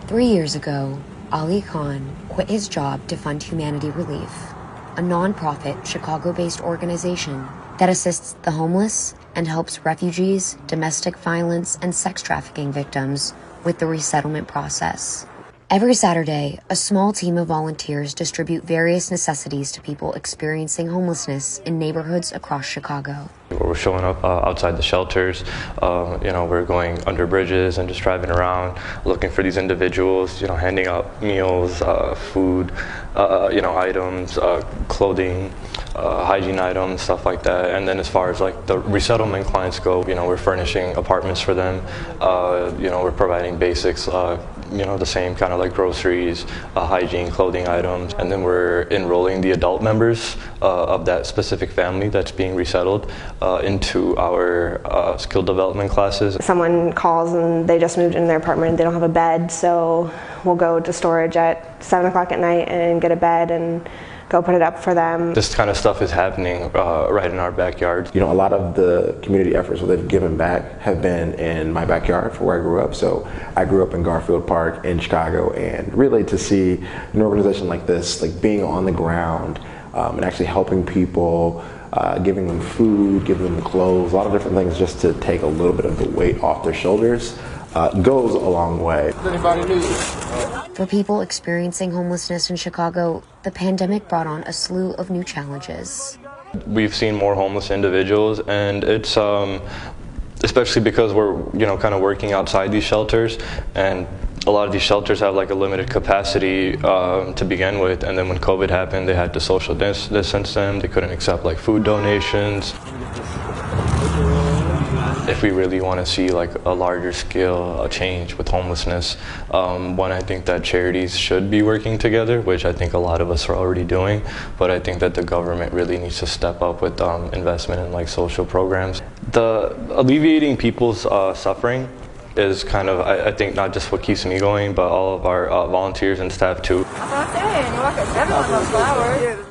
3 years ago, Ali Khan quit his job to fund Humanity Relief, a nonprofit Chicago-based organization that assists the homeless and helps refugees, domestic violence, and sex trafficking victims with the resettlement process. Every Saturday, a small team of volunteers distribute various necessities to people experiencing homelessness in neighborhoods across Chicago. We're showing up outside the shelters, we're going under bridges and just driving around looking for these individuals, handing out meals, food, items, clothing, hygiene items, stuff like that. And then as far as like the resettlement clients go, we're furnishing apartments for them, we're providing basics, the same kind of like groceries, hygiene, clothing items. And then we're enrolling the adult members of that specific family that's being resettled into our skill development classes. Someone calls and they just moved into their apartment and they don't have a bed, so we'll go to storage at 7 o'clock at night and get a bed and go put it up for them. This kind of stuff is happening right in our backyard. A lot of the community efforts that they've given back have been in my backyard for where I grew up. So I grew up in Garfield Park in Chicago, and really to see an organization like this, like being on the ground and actually helping people, giving them food, giving them clothes, a lot of different things just to take a little bit of the weight off their shoulders, goes a long way. For people experiencing homelessness in Chicago, the pandemic brought on a slew of new challenges. We've seen more homeless individuals, and it's especially because we're kind of working outside these shelters, and a lot of these shelters have like a limited capacity to begin with, and then when COVID happened, they had to social distance them. They couldn't accept like food donations. If we really want to see like a larger scale change with homelessness, one, I think that charities should be working together, which I think a lot of us are already doing, but I think that the government really needs to step up with investment in like social programs. The alleviating people's suffering is kind of, I think, not just what keeps me going, but all of our volunteers and staff too. That's what I'm saying. You walk at 7 on those flowers.